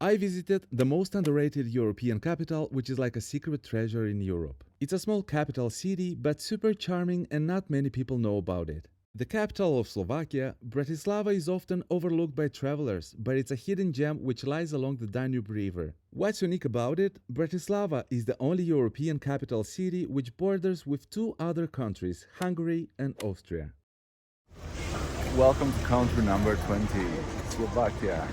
I visited the most underrated European capital, which is like a secret treasure in Europe. It's a small capital city, but super charming and not many people know about it. The capital of Slovakia, Bratislava is often overlooked by travelers, but it's a hidden gem which lies along the Danube River. What's unique about it? Bratislava is the only European capital city which borders with two other countries, Hungary and Austria. Welcome to country number 20, Slovakia.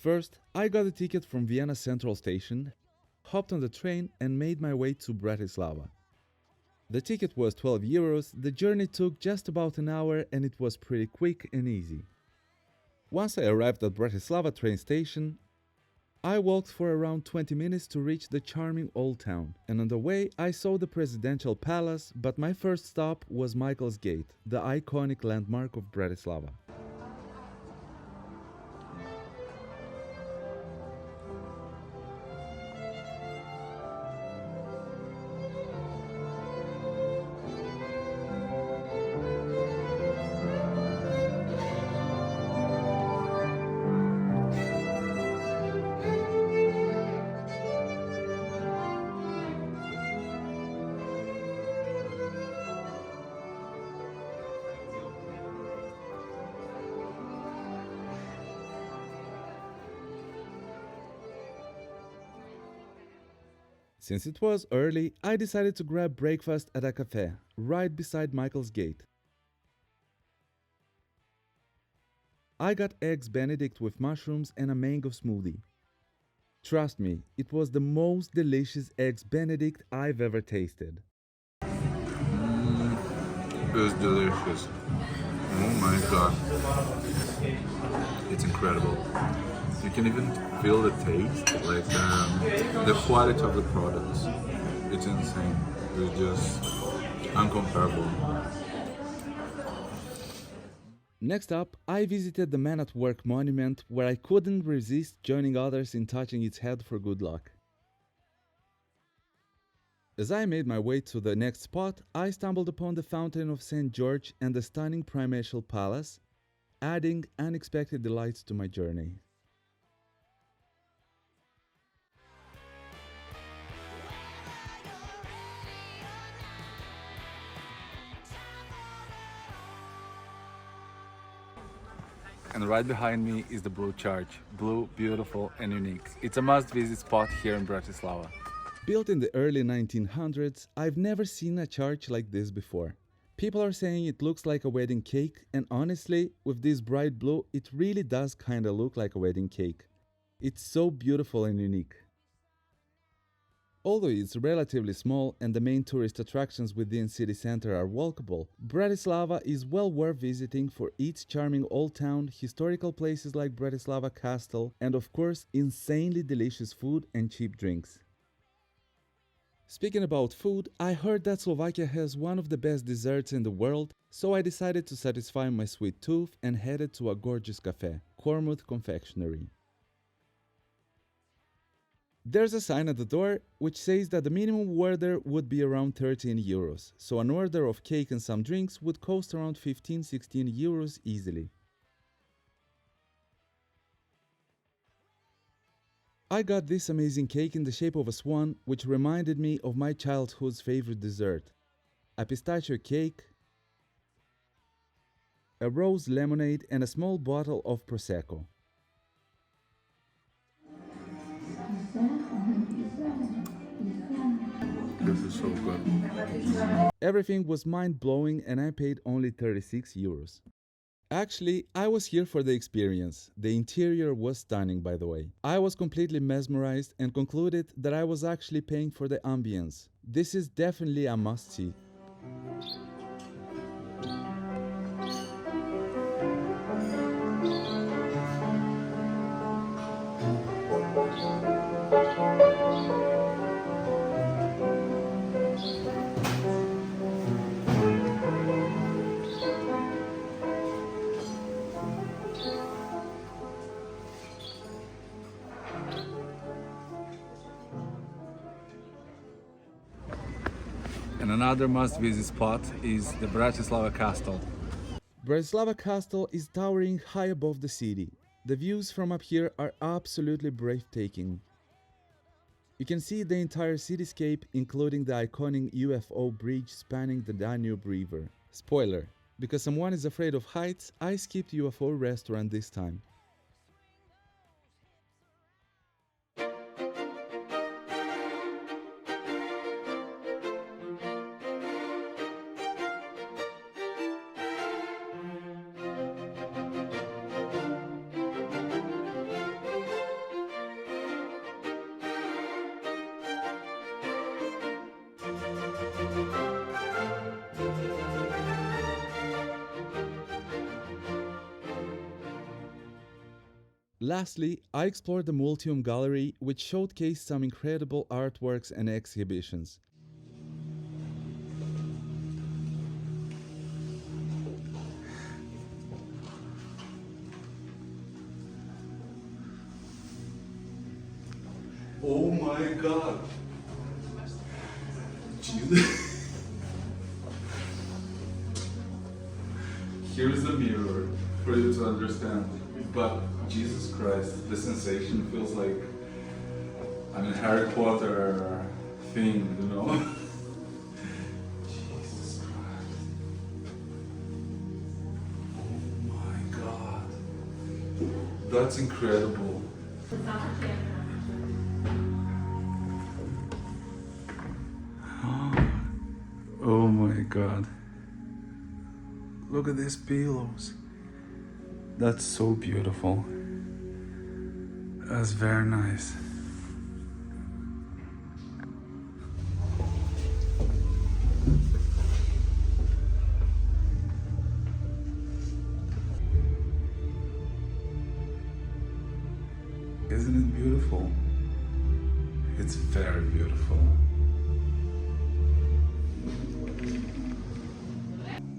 First, I got a ticket from Vienna Central Station, hopped on the train and made my way to Bratislava. The ticket was 12 euros, the journey took just about an hour and it was pretty quick and easy. Once I arrived at Bratislava train station, I walked for around 20 minutes to reach the charming old town, and on the way I saw the presidential palace, but my first stop was Michael's Gate, the iconic landmark of Bratislava. Since it was early, I decided to grab breakfast at a cafe, right beside Michael's Gate. I got eggs Benedict with mushrooms and a mango smoothie. Trust me, it was the most delicious eggs Benedict I've ever tasted. It was delicious. Oh my god. It's incredible. You can even feel the taste, like the quality of the products. It's insane. It's just uncomparable. Next up, I visited the Man at Work monument where I couldn't resist joining others in touching its head for good luck. As I made my way to the next spot, I stumbled upon the Fountain of St. George and the stunning Primatial Palace, adding unexpected delights to my journey. And right behind me is the Blue Church. Blue, beautiful and unique. It's a must-visit spot here in Bratislava. Built in the early 1900s, I've never seen a church like this before. People are saying it looks like a wedding cake, and honestly, with this bright blue, it really does kinda look like a wedding cake. It's so beautiful and unique. Although it's relatively small and the main tourist attractions within city center are walkable, Bratislava is well worth visiting for its charming old town, historical places like Bratislava Castle, and of course, insanely delicious food and cheap drinks. Speaking about food, I heard that Slovakia has one of the best desserts in the world, so I decided to satisfy my sweet tooth and headed to a gorgeous cafe, Kormut Confectionery. There's a sign at the door which says that the minimum order would be around 13 euros, so an order of cake and some drinks would cost around 15-16 euros easily. I got this amazing cake in the shape of a swan, which reminded me of my childhood's favorite dessert. A pistachio cake, a rose lemonade and a small bottle of Prosecco. This is so good. Everything was mind-blowing and I paid only 36 euros. Actually, I was here for the experience. The interior was stunning, by the way. I was completely mesmerized and concluded that I was actually paying for the ambience. This is definitely a must-see. And another must-visit spot is the Bratislava Castle. Bratislava Castle is towering high above the city. The views from up here are absolutely breathtaking. You can see the entire cityscape, including the iconic UFO bridge spanning the Danube River. Spoiler: because someone is afraid of heights, I skipped UFO restaurant this time. Lastly, I explored the Multium Gallery, which showcased some incredible artworks and exhibitions. Oh my god! Jesus. Here's the mirror for you to understand. But Jesus Christ, the sensation feels like I'm in Harry Potter thing, you know? Jesus Christ. Oh my god. That's incredible. Oh my god. Look at these pillows. That's so beautiful. That's very nice. Isn't it beautiful? It's very beautiful.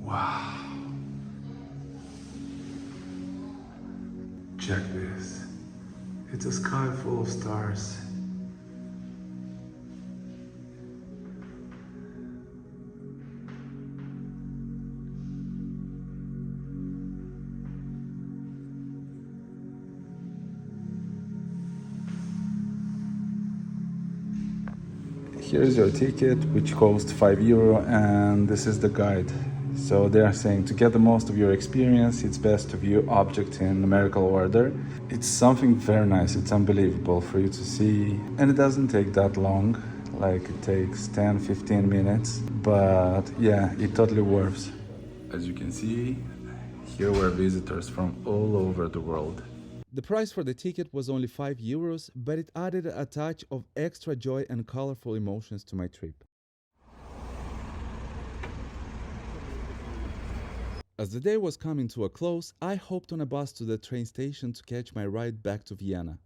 Wow. Check this. It's a sky full of stars. Here's your ticket, which costs €5, and this is the guide. So they are saying to get the most of your experience, it's best to view objects in numerical order. It's something very nice, it's unbelievable for you to see. And it doesn't take that long, like it takes 10-15 minutes. But yeah, it totally works. As you can see, here were visitors from all over the world. The price for the ticket was only €5, but it added a touch of extra joy and colorful emotions to my trip. As the day was coming to a close, I hopped on a bus to the train station to catch my ride back to Vienna.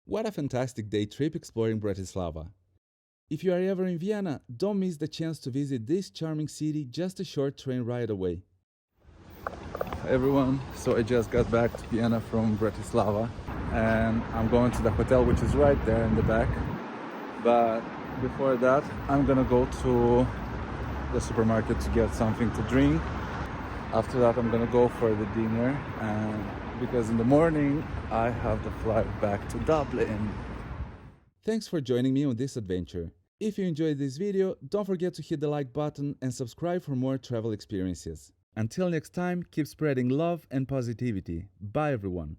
What a fantastic day trip exploring Bratislava! If you are ever in Vienna, don't miss the chance to visit this charming city just a short train ride away. Hi everyone, so I just got back to Vienna from Bratislava and I'm going to the hotel, which is right there in the back. But before that, I'm gonna go to the supermarket to get something to drink. After that, I'm gonna go for the dinner, and because in the morning I have the flight back to Dublin. Thanks for joining me on this adventure. If you enjoyed this video, don't forget to hit the like button and subscribe for more travel experiences. Until next time, keep spreading love and positivity. Bye everyone.